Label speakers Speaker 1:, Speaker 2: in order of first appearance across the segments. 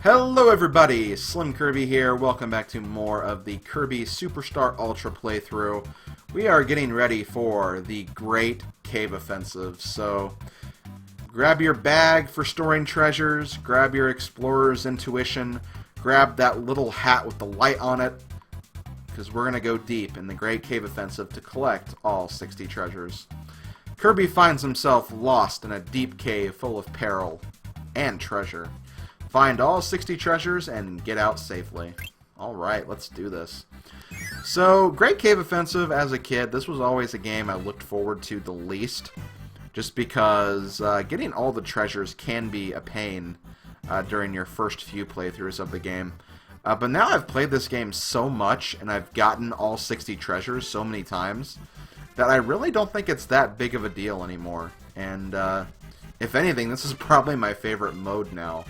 Speaker 1: Hello everybody, SlimKirby here. Welcome back to more of the Kirby Superstar Ultra playthrough. We are getting ready for the Great Cave Offensive, so grab your bag for storing treasures, grab your Explorer's Intuition, grab that little hat with the light on it, because we're going to go deep in the Great Cave Offensive to collect all 60 treasures. Kirby finds himself lost in a deep cave full of peril and treasure. Find all 60 treasures and get out safely. Alright, let's do this. So, Great Cave Offensive, as a kid, this was always a game I looked forward to the least. Just because getting all the treasures can be a pain during your first few playthroughs of the game. But now I've played this game so much, and I've gotten all 60 treasures so many times, that I really don't think it's that big of a deal anymore. And, if anything, this is probably my favorite mode now.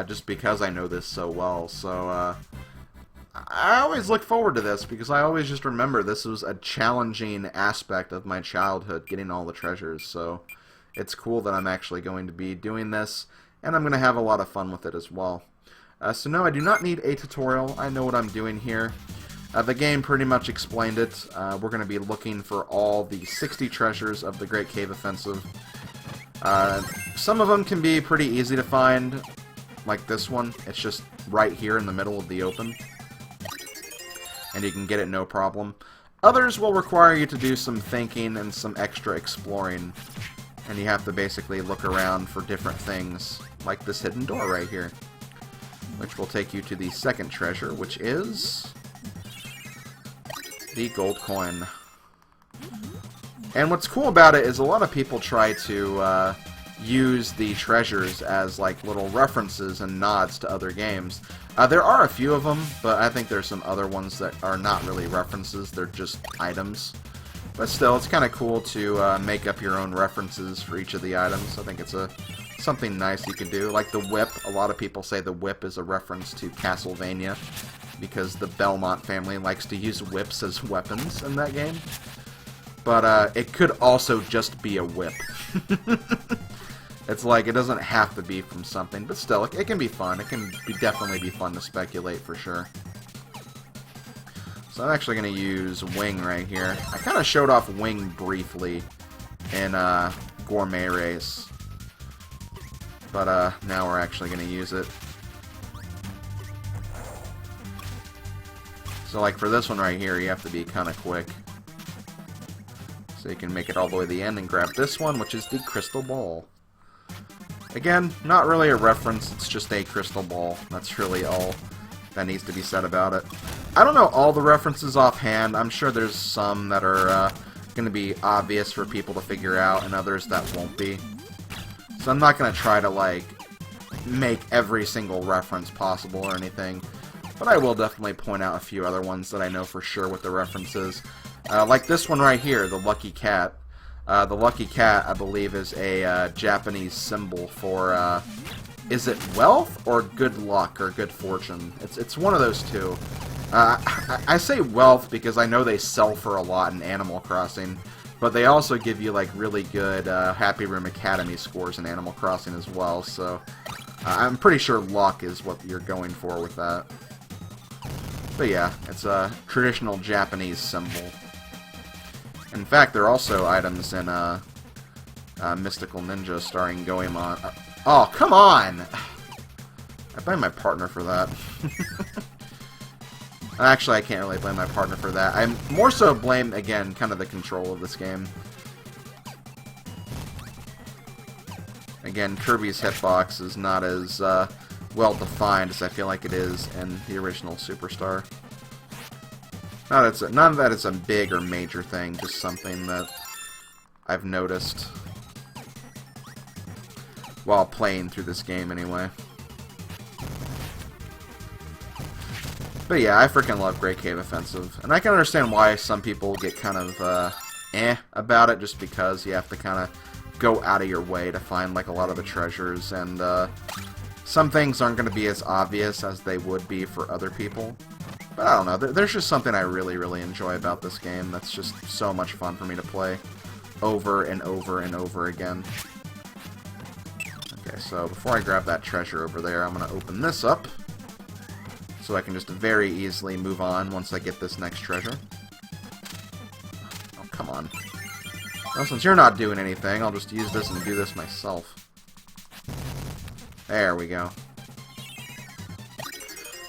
Speaker 1: Just because I know this so well. So, I always look forward to this, because I always just remember this was a challenging aspect of my childhood, getting all the treasures. So, it's cool that I'm actually going to be doing this, and I'm going to have a lot of fun with it as well. So no, I do not need a tutorial. I know what I'm doing here. The game pretty much explained it. We're going to be looking for all the 60 treasures of the Great Cave Offensive. Some of them can be pretty easy to find, like this one. It's just right here in the middle of the open, and you can get it no problem. Others will require you to do some thinking and some extra exploring, and you have to basically look around for different things, like this hidden door right here, which will take you to the second treasure, which is the gold coin. And what's cool about it is a lot of people try to use the treasures as like little references and nods to other games. There are a few of them, but I think there's some other ones that are not really references, they're just items. But still, it's kind of cool to make up your own references for each of the items. I think it's something nice you can do. Like the whip, a lot of people say the whip is a reference to Castlevania, because the Belmont family likes to use whips as weapons in that game. But it could also just be a whip. It's like, it doesn't have to be from something, but still, it can be fun. It can definitely be fun to speculate, for sure. So I'm actually going to use Wing right here. I kind of showed off Wing briefly in Gourmet Race. But now we're actually going to use it. So like for this one right here, you have to be kind of quick. So you can make it all the way to the end and grab this one, which is the crystal ball. Again, not really a reference, it's just a crystal ball. That's really all that needs to be said about it. I don't know all the references offhand. I'm sure there's some that are going to be obvious for people to figure out, and others that won't be. So I'm not going to try to, like, make every single reference possible or anything. But I will definitely point out a few other ones that I know for sure what the reference is. Like this one right here, the Lucky Cat. The Lucky Cat, I believe, is a Japanese symbol for, is it wealth or good luck or good fortune? It's one of those two. I say wealth because I know they sell for a lot in Animal Crossing, but they also give you, like, really good Happy Room Academy scores in Animal Crossing as well, so I'm pretty sure luck is what you're going for with that. But yeah, it's a traditional Japanese symbol. In fact, there are also items in Mystical Ninja starring Goemon. Oh, come on! I blame my partner for that. Actually, I can't really blame my partner for that. I more so blame, again, kind of the control of this game. Again, Kirby's hitbox is not as well-defined as I feel like it is in the original Superstar. None that it's a big or major thing, just something that I've noticed while playing through this game anyway. But yeah, I freaking love Great Cave Offensive, and I can understand why some people get kind of about it, just because you have to kind of go out of your way to find like a lot of the treasures, and some things aren't going to be as obvious as they would be for other people. But I don't know, there's just something I really, really enjoy about this game that's just so much fun for me to play over and over and over again. Okay, so before I grab that treasure over there, I'm going to open this up. So I can just very easily move on once I get this next treasure. Oh, come on. Well, since you're not doing anything, I'll just use this and do this myself. There we go.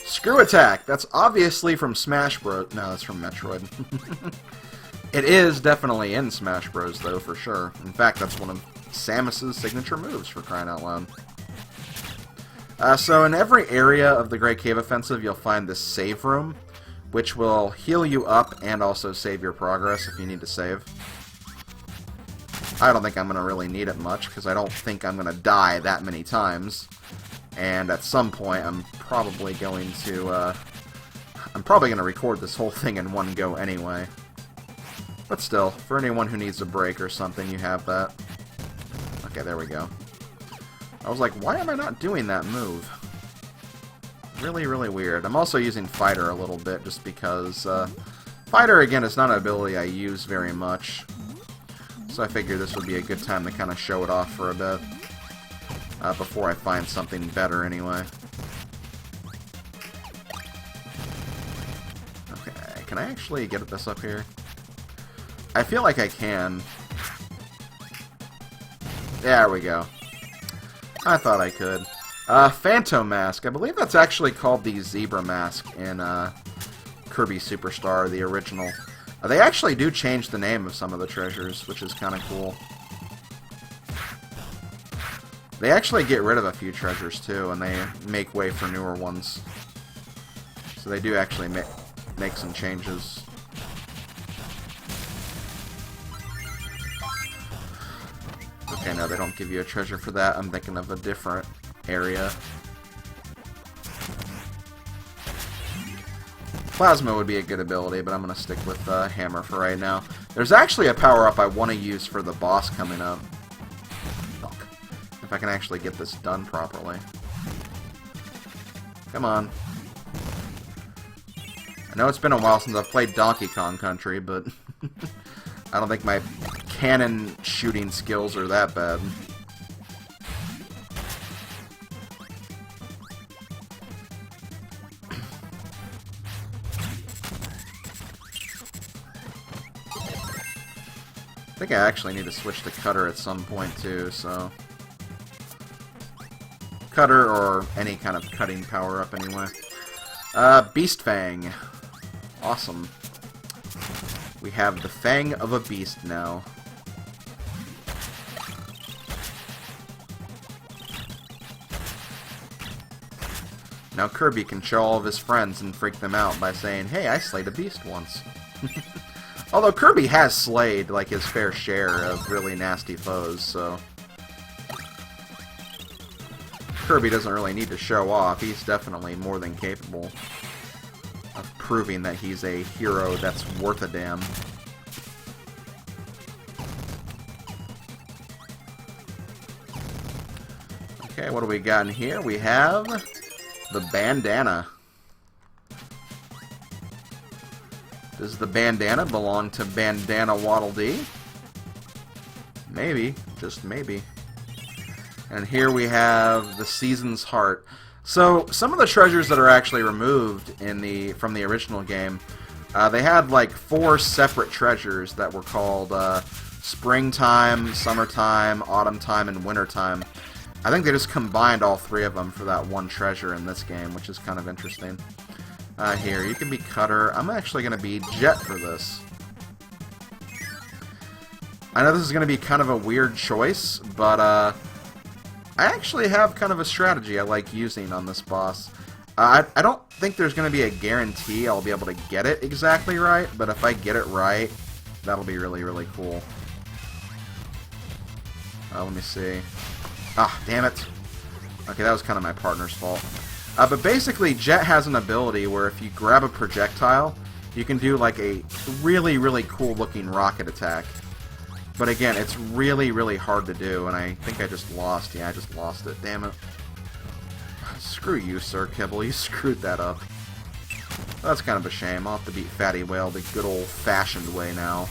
Speaker 1: Screw Attack! That's obviously from Smash Bros. No, that's from Metroid. It is definitely in Smash Bros, though, for sure. In fact, that's one of Samus's signature moves, for crying out loud. So in every area of the Great Cave Offensive, you'll find this save room, which will heal you up and also save your progress if you need to save. I don't think I'm going to really need it much, because I don't think I'm going to die that many times. And at some point, I'm probably going to record this whole thing in one go anyway. But still, for anyone who needs a break or something, you have that. Okay, there we go. I was like, why am I not doing that move? Really, really weird. I'm also using Fighter a little bit, just because Fighter, again, is not an ability I use very much. So I figured this would be a good time to kind of show it off for a bit. Before I find something better, anyway. Okay, can I actually get this up here? I feel like I can. There we go. I thought I could. Phantom Mask. I believe that's actually called the Zebra Mask in Kirby Superstar, the original. They actually do change the name of some of the treasures, which is kind of cool. They actually get rid of a few treasures, too, and they make way for newer ones. So they do actually make some changes. Okay, no, they don't give you a treasure for that. I'm thinking of a different area. Plasma would be a good ability, but I'm going to stick with Hammer for right now. There's actually a power-up I want to use for the boss coming up. Fuck. If I can actually get this done properly. Come on. I know it's been a while since I've played Donkey Kong Country, but I don't think my cannon shooting skills are that bad. I think I actually need to switch to Cutter at some point too, so... Cutter or any kind of cutting power-up anyway. Beast Fang. Awesome. We have the Fang of a Beast now. Now Kirby can show all of his friends and freak them out by saying, hey, I slayed a beast once. Although Kirby has slayed, like, his fair share of really nasty foes, so... Kirby doesn't really need to show off. He's definitely more than capable of proving that he's a hero that's worth a damn. Okay, what do we got in here? We have the bandana. Does the bandana belong to Bandana Waddle Dee? Maybe. Just maybe. And here we have the Season's Heart. So, some of the treasures that are actually removed from the original game, they had like 4 separate treasures that were called Springtime, Summertime, Autumn Time, and Wintertime. I think they just combined all 3 of them for that one treasure in this game, which is kind of interesting. Here, you can be Cutter. I'm actually going to be Jet for this. I know this is going to be kind of a weird choice, but I actually have kind of a strategy I like using on this boss. I don't think there's going to be a guarantee I'll be able to get it exactly right, but if I get it right, that'll be really, really cool. Let me see. Ah, damn it. Okay, that was kind of my partner's fault. But basically, Jet has an ability where if you grab a projectile, you can do like a really, really cool looking rocket attack. But again, it's really, really hard to do, and I think I just lost. Yeah, I just lost it. Damn it. Screw you, Sir Kibble. You screwed that up. That's kind of a shame. I'll have to beat Fatty Whale the good old-fashioned way now.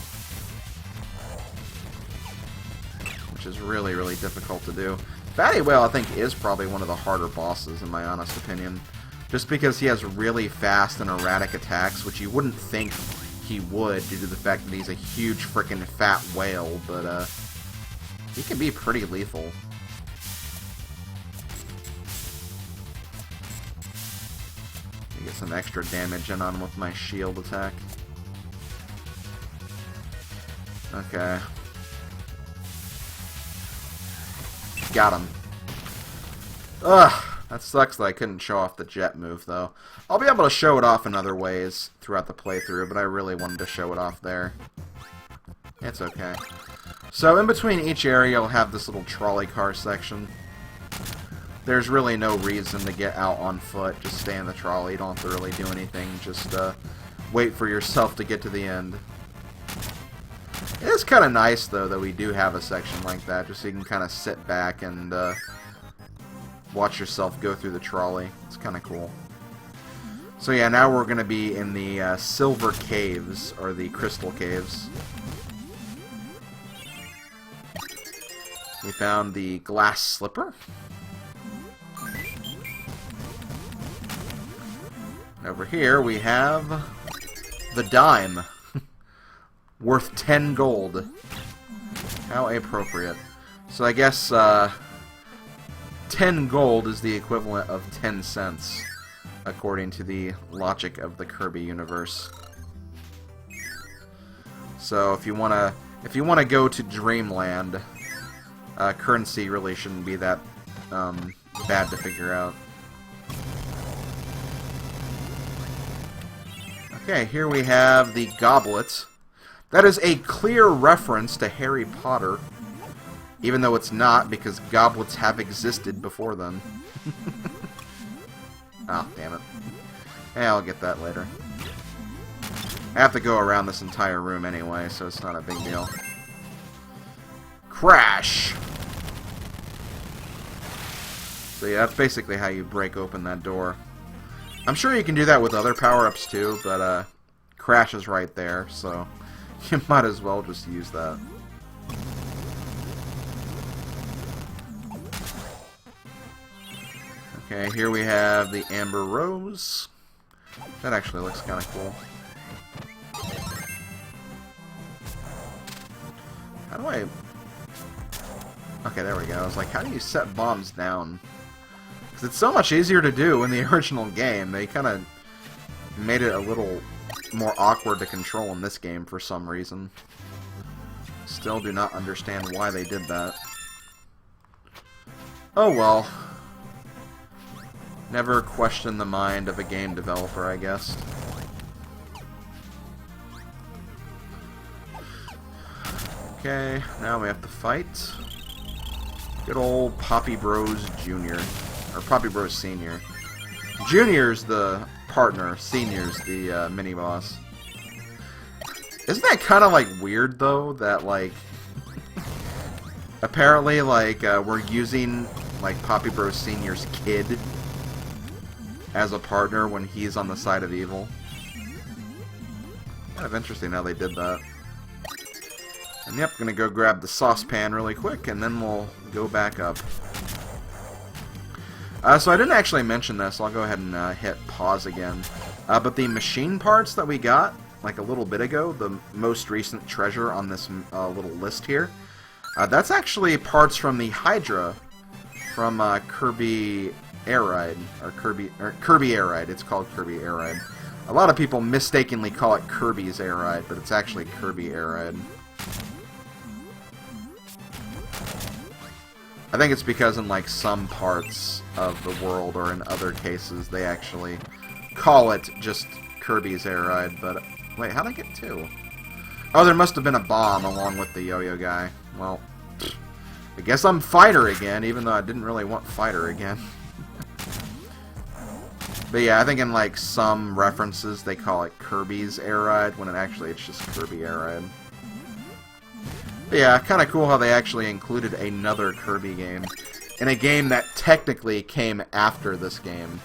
Speaker 1: Which is really, really difficult to do. Fatty Whale, I think, is probably one of the harder bosses, in my honest opinion. Just because he has really fast and erratic attacks, which you wouldn't think he would due to the fact that he's a huge frickin' fat whale, but he can be pretty lethal. Get some extra damage in on with my shield attack. Okay. Got him. Ugh, that sucks that I couldn't show off the jet move, though. I'll be able to show it off in other ways throughout the playthrough, but I really wanted to show it off there. It's okay. So, in between each area, you'll have this little trolley car section. There's really no reason to get out on foot. Just stay in the trolley. You don't have to really do anything. Just wait for yourself to get to the end. It is kind of nice, though, that we do have a section like that, just so you can kind of sit back and watch yourself go through the trolley. It's kind of cool. So yeah, now we're going to be in the Silver Caves, or the Crystal Caves. We found the Glass Slipper. Over here we have the dime, worth 10 gold. How appropriate. So I guess 10 gold is the equivalent of 10 cents, according to the logic of the Kirby universe. So if you wanna go to Dreamland, currency really shouldn't be that bad to figure out. Okay, here we have the goblet. That is a clear reference to Harry Potter, even though it's not, because goblets have existed before then. Ah, damn it. Yeah, I'll get that later. I have to go around this entire room anyway, so it's not a big deal. Crash! So yeah, that's basically how you break open that door. I'm sure you can do that with other power-ups too, but Crash is right there, so you might as well just use that. Okay, here we have the Amber Rose. That actually looks kind of cool. How do I... Okay, there we go. I was like, how do you set bombs down? Because it's so much easier to do in the original game. They kind of made it a little more awkward to control in this game for some reason. Still do not understand why they did that. Oh well. Never question the mind of a game developer, I guess. Okay, now we have to fight good old Poppy Bros Jr. Or Poppy Bros Senior. Junior's the partner, Senior's the mini-boss. Isn't that kind of like weird though, that like apparently like we're using like Poppy Bros Senior's kid as a partner when he's on the side of evil? Kind of interesting how they did that. And yep, gonna go grab the saucepan really quick, and then we'll go back up. So I didn't actually mention this, so I'll go ahead and hit pause again. But the machine parts that we got, like a little bit ago, the most recent treasure on this little list here, that's actually parts from the Hydra from Kirby Air Ride, or Kirby Air Ride. It's called Kirby Air Ride. A lot of people mistakenly call it Kirby's Air Ride, but it's actually Kirby Air Ride. I think it's because in like some parts of the world, or in other cases, they actually call it just Kirby's Air Ride, but... Wait, how'd I get two? Oh, there must have been a bomb along with the yo-yo guy. Well, I guess I'm Fighter again, even though I didn't really want Fighter again. But yeah, I think in like some references they call it Kirby's Air Ride, when it's just Kirby Air Ride. But yeah, kind of cool how they actually included another Kirby game in a game that technically came after this game.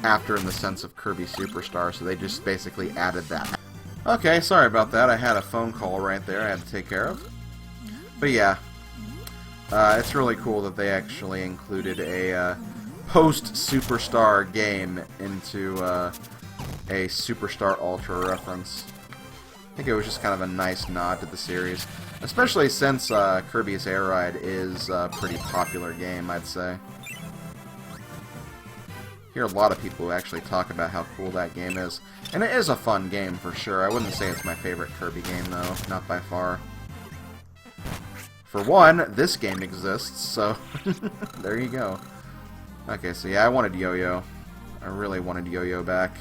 Speaker 1: After in the sense of Kirby Superstar, so they just basically added that. Okay, sorry about that. I had a phone call right there I had to take care of. But yeah, It's really cool that they actually included a post-Superstar game into a Superstar Ultra reference. I think it was just kind of a nice nod to the series, especially since Kirby's Air Ride is a pretty popular game, I'd say. Hear a lot of people who actually talk about how cool that game is, and it is a fun game for sure. I wouldn't say it's my favorite Kirby game though, not by far. For one, this game exists, so there you go. Okay, so yeah, I wanted Yo-Yo. I really wanted Yo-Yo back.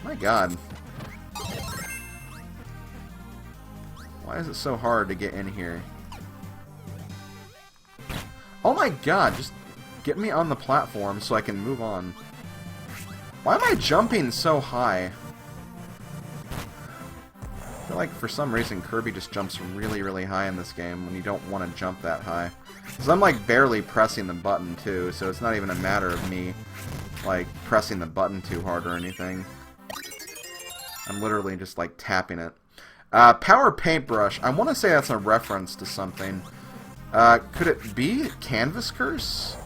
Speaker 1: My god. Why is it so hard to get in here? Oh my god, just get me on the platform so I can move on. Why am I jumping so high? I feel like for some reason Kirby just jumps really, really high in this game when you don't want to jump that high. Because I'm like barely pressing the button too, so it's not even a matter of me like pressing the button too hard or anything. I'm literally just like tapping it. Power Paintbrush. I want to say that's a reference to something. Could it be Canvas Curse?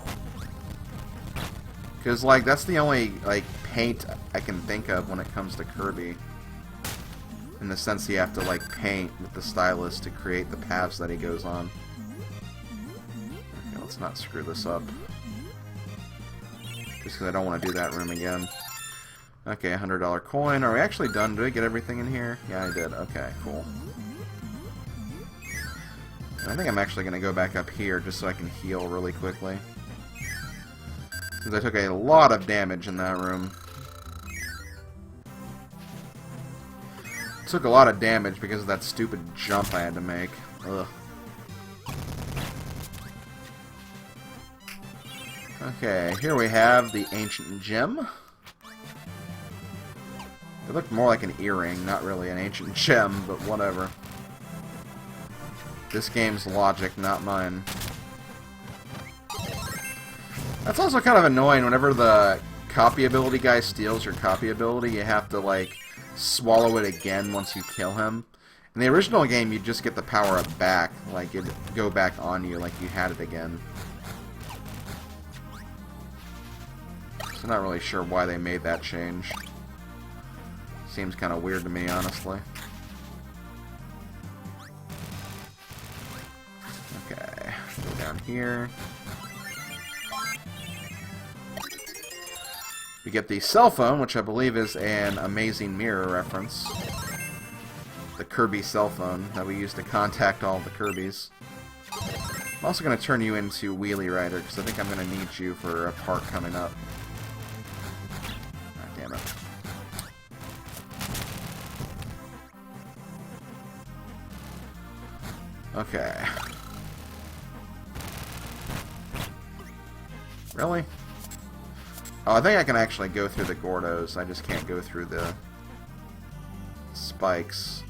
Speaker 1: Because like that's the only like paint I can think of when it comes to Kirby. In the sense you have to like paint with the stylus to create the paths that he goes on. Okay, let's not screw this up. Just because I don't want to do that room again. Okay, $100 coin. Are we actually done? Did I get everything in here? Yeah, I did. Okay, cool. I think I'm actually going to go back up here just so I can heal really quickly. Because I took a lot of damage in that room. Took a lot of damage because of that stupid jump I had to make. Ugh. Okay, here we have the Ancient Gem. It looked more like an earring, not really an ancient gem, but whatever. This game's logic, not mine. That's also kind of annoying. Whenever the copy ability guy steals your copy ability, you have to, like, swallow it again once you kill him. In the original game, you just get the power-up back. Like, it'd go back on you like you had it again. So I'm not really sure why they made that change. Seems kind of weird to me, honestly. Okay, go down here. We get the cell phone, which I believe is an Amazing Mirror reference. The Kirby cell phone that we use to contact all the Kirbys. I'm also going to turn you into Wheelie Rider, because I think I'm going to need you for a part coming up. Ah, damn it. Okay. Really? Oh, I think I can actually go through the Gordos. I just can't go through the spikes.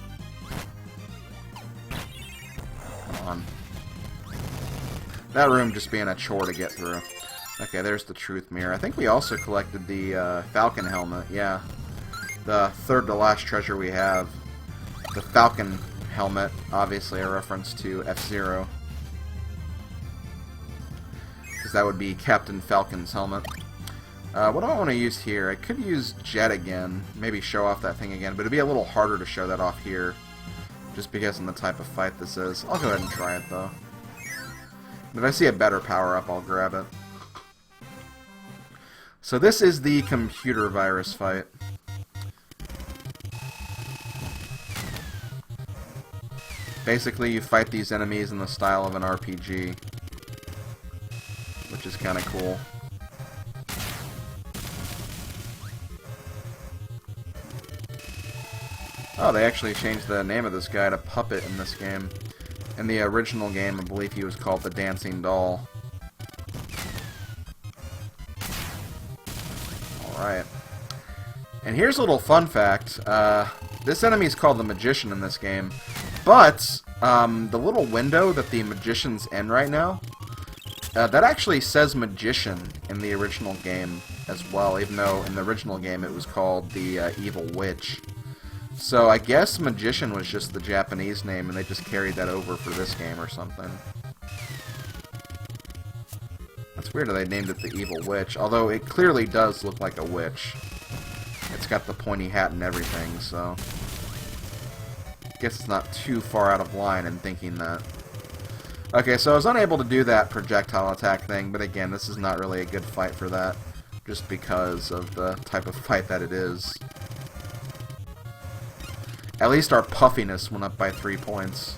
Speaker 1: Come on. That room just being a chore to get through. Okay, there's the Truth Mirror. I think we also collected the Falcon helmet. Yeah. The third to last treasure we have. The Falcon helmet, obviously a reference to F-Zero. Because that would be Captain Falcon's helmet. What do I want to use here? I could use Jet again. Maybe show off that thing again, but it'd be a little harder to show that off here. Just because of the type of fight this is. I'll go ahead and try it, though. If I see a better power-up, I'll grab it. So this is the computer virus fight. Basically, you fight these enemies in the style of an RPG. Which is kind of cool. Oh, they actually changed the name of this guy to Puppet in this game. In the original game, I believe he was called the Dancing Doll. Alright. And here's a little fun fact. This enemy is called the Magician in this game. But, the little window that the Magician's in right now, that actually says Magician in the original game as well, even though in the original game it was called the Evil Witch. So I guess Magician was just the Japanese name, and they just carried that over for this game or something. That's weird that they named it the Evil Witch, although it clearly does look like a witch. It's got the pointy hat and everything, so... I guess it's not too far out of line in thinking that. Okay, so I was unable to do that projectile attack thing, but again, this is not really a good fight for that, just because of the type of fight that it is. At least our puffiness went up by 3 points.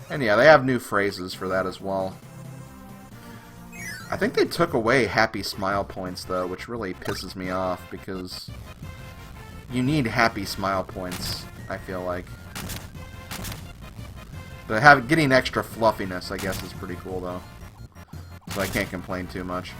Speaker 1: And yeah, they have new phrases for that as well. I think they took away happy smile points, though, which really pisses me off, because you need happy smile points, I feel like. But getting extra fluffiness, I guess, is pretty cool, though. So I can't complain too much.